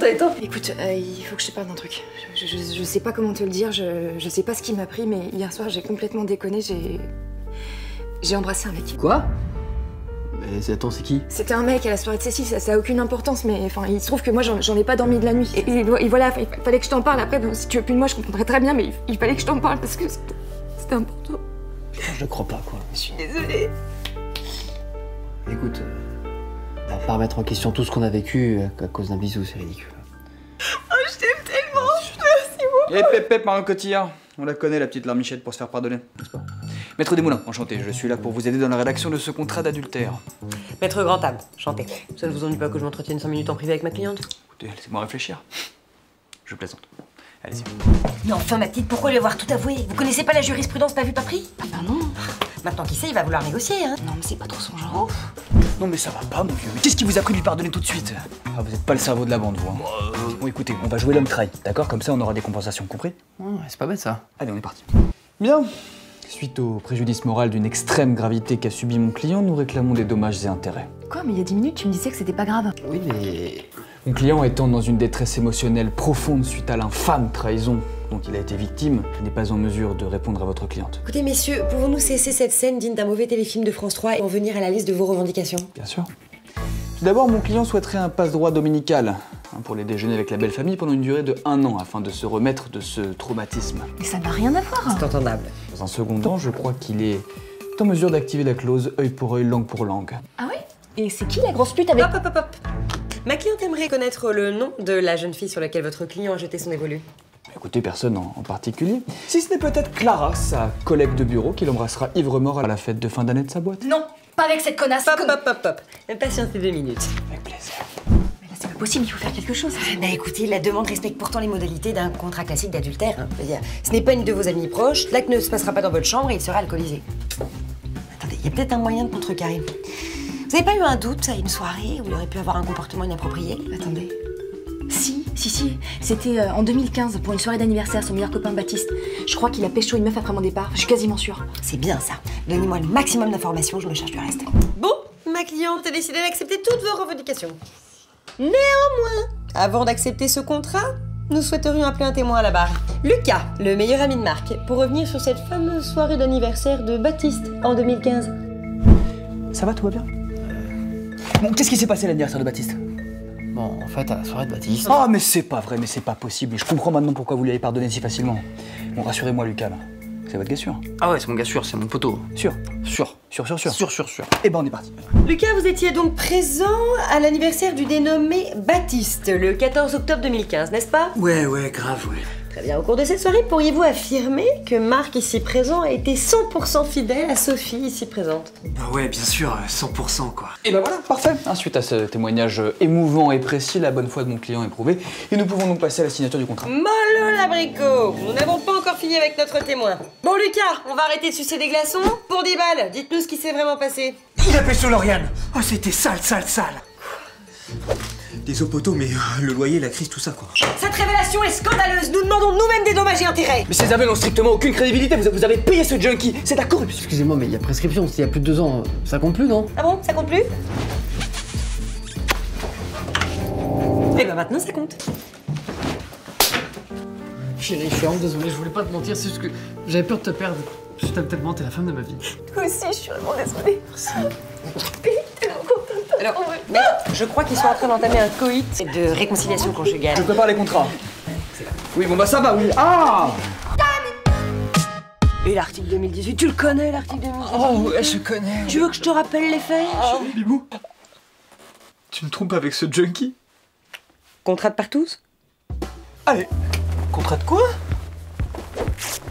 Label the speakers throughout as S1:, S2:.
S1: toi et toi?
S2: Écoute, il faut que je te parle d'un truc. Je sais pas comment te le dire, je sais pas ce qui m'a pris, mais hier soir j'ai complètement déconné, j'ai embrassé un mec.
S1: Quoi? Mais attends, c'est qui?
S2: C'était un mec à la soirée de Cécile, ça a aucune importance, mais enfin, il se trouve que moi j'en ai pas dormi de la nuit. Et voilà, il fallait que je t'en parle après, donc si tu veux plus de moi, je comprendrais très bien, mais il fallait que je t'en parle parce que c'était important.
S1: Je crois pas, quoi.
S2: Je suis désolée.
S1: Écoute, on va pas remettre en question tout ce qu'on a vécu à cause d'un bisou, c'est ridicule.
S2: Oh, je t'aime tellement. Merci beaucoup.
S3: Hé, Marion Cotillard. On la connaît, la petite larmichette, pour se faire pardonner, n'est-ce pas? Maître Desmoulins, enchanté, je suis là pour vous aider dans la rédaction de ce contrat d'adultère.
S4: Maître Grandtable, chanté. Ça ne vous ennuie pas que je m'entretienne 5 minutes en privé avec ma cliente?
S3: Écoutez, laissez-moi réfléchir. Je plaisante. Allez-y.
S4: Mais enfin, ma petite, pourquoi lui avoir tout avoué? Vous connaissez pas la jurisprudence pas vu, pas pris?
S2: Ah bah non.
S4: Maintenant qu'il sait, il va vouloir négocier, hein.
S2: Non mais c'est pas trop son genre.
S3: Non mais ça va pas, mon vieux. Mais qu'est-ce qui vous a pris de lui pardonner tout de suite? Ah, vous êtes pas le cerveau de la bande, vous. Hein. Bon, écoutez, on va jouer l'homme trahi, d'accord? Comme ça, on aura des compensations, compris?
S1: Ouais, c'est pas bête, ça.
S3: Allez, on est parti. Bien. Suite au préjudice moral d'une extrême gravité qu'a subi mon client, nous réclamons des dommages et intérêts.
S2: Quoi, mais il y a 10 minutes, tu me disais que c'était pas grave.
S1: Oui, mais...
S3: Mon client étant dans une détresse émotionnelle profonde suite à l'infâme trahison dont il a été victime, n'est pas en mesure de répondre à votre cliente.
S4: Écoutez, messieurs, pouvons-nous cesser cette scène digne d'un mauvais téléfilm de France 3 et en venir à la liste de vos revendications?
S3: Bien sûr. Tout d'abord, mon client souhaiterait un passe-droit dominical pour les déjeuner avec la belle famille pendant une durée de 1 an afin de se remettre de ce traumatisme.
S2: Mais ça n'a rien à voir.
S4: C'est entendable.
S3: Dans un second temps, je crois qu'il est en mesure d'activer la clause œil pour œil, langue pour langue.
S2: Ah ouais? Et c'est qui la grosse pute avec...
S4: Hop. Ma cliente aimerait connaître le nom de la jeune fille sur laquelle votre client a jeté son évolu.
S3: Écoutez, personne en particulier. Si ce n'est peut-être Clara, sa collègue de bureau, qui l'embrassera ivre-mort à la fête de fin d'année de sa boîte.
S2: Non, pas avec cette connasse.
S4: Hop. Patientez 2 minutes.
S3: Avec plaisir.
S2: Mais là c'est pas possible, il faut faire quelque chose.
S4: Bah écoutez, la demande respecte pourtant les modalités d'un contrat classique d'adultère. Hein. Je veux dire, ce n'est pas une de vos amies proches, l'acte ne se passera pas dans votre chambre et il sera alcoolisé. Attendez, il y a peut-être un moyen de contrecarrer. Vous n'avez pas eu un doute à une soirée où il aurait pu avoir un comportement inapproprié?
S2: Attendez. Si. C'était en 2015, pour une soirée d'anniversaire, son meilleur copain Baptiste. Je crois qu'il a pécho une meuf après mon départ, je suis quasiment sûre.
S4: C'est bien ça. Donnez-moi le maximum d'informations, je me charge du reste. Bon, ma cliente a décidé d'accepter toutes vos revendications. Néanmoins, avant d'accepter ce contrat, nous souhaiterions appeler un témoin à la barre. Lucas, le meilleur ami de Marc, pour revenir sur cette fameuse soirée d'anniversaire de Baptiste en 2015.
S3: Ça va, tout va bien? Bon, qu'est-ce qui s'est passé à l'anniversaire de Baptiste?
S1: Bon, en fait, à la soirée de Baptiste...
S3: Oh, mais c'est pas vrai, mais c'est pas possible. Je comprends maintenant pourquoi vous lui avez pardonné si facilement. Bon, rassurez-moi, Lucas, là. C'est votre gars sûr?
S1: Ah ouais, c'est mon gars sûr, c'est mon poteau.
S3: Sûr?
S1: Sûr. Sûr.
S3: Eh ben, on est parti.
S4: Lucas, vous étiez donc présent à l'anniversaire du dénommé Baptiste, le 14 octobre 2015, n'est-ce pas?
S1: Ouais, grave, ouais.
S4: Très bien. Au cours de cette soirée, pourriez-vous affirmer que Marc, ici présent, a été 100% fidèle à Sophie, ici présente?
S1: Bah ouais, bien sûr, 100% quoi.
S3: Et ben voilà, parfait. Suite à ce témoignage émouvant et précis, la bonne foi de mon client est prouvée, et nous pouvons donc passer à la signature du contrat.
S4: Mollo l'abricot! Nous n'avons pas encore fini avec notre témoin. Bon Lucas, on va arrêter de sucer des glaçons. Pour 10 balles, dites-nous ce qui s'est vraiment passé.
S1: Il a pécho Lauriane. Oh, c'était sale. Des eaux poteaux, mais le loyer, la crise, tout ça quoi.
S4: Cette révélation est scandaleuse. Nous demandons nous-mêmes des dommages et intérêts.
S1: Mais ces aveux n'ont strictement aucune crédibilité, vous avez payé ce junkie, c'est de la corruption. Excusez-moi, mais il y a prescription, c'était il y a plus de 2 ans, ça compte plus, non?
S4: Ah bon, ça compte plus? Eh ben maintenant ça compte.
S5: Chérie, je suis vraiment désolé, je voulais pas te mentir, c'est juste que j'avais peur de te perdre. Je t'aime tellement, t'es la femme de ma vie.
S2: Toi aussi, je suis vraiment désolée.
S5: Merci.
S2: Tellement contente.
S4: Alors, mais je crois qu'ils sont en train d'entamer un coït de réconciliation conjugale.
S3: Je prépare les contrats. Oui, bon bah ça va, oui. Ah!
S4: Et l'article 2018, tu le connais l'article 2018?
S3: Oh ouais, je connais.
S4: Tu veux que je te rappelle les faits?
S3: Bibou, tu me trompes avec ce junkie?
S4: Contrat de partous?
S3: Allez, contrat de quoi?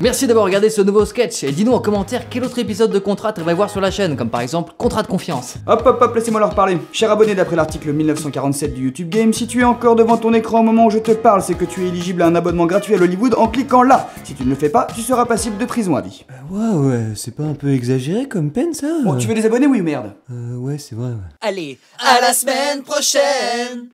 S5: Merci d'avoir regardé ce nouveau sketch et dis-nous en commentaire quel autre épisode de Contrat t'aimerais voir sur la chaîne, comme par exemple Contrat de confiance.
S3: Hop, laissez-moi leur parler. Cher abonné, d'après l'article 1947 du YouTube Game, si tu es encore devant ton écran au moment où je te parle, c'est que tu es éligible à un abonnement gratuit à l'Hollywood en cliquant là. Si tu ne le fais pas, tu seras passible de prison à vie.
S6: Ouais, c'est pas un peu exagéré comme peine ça?
S3: Bon, tu veux des abonnés, oui ou merde?
S6: Ouais, c'est vrai, ouais.
S7: Allez, à la semaine prochaine!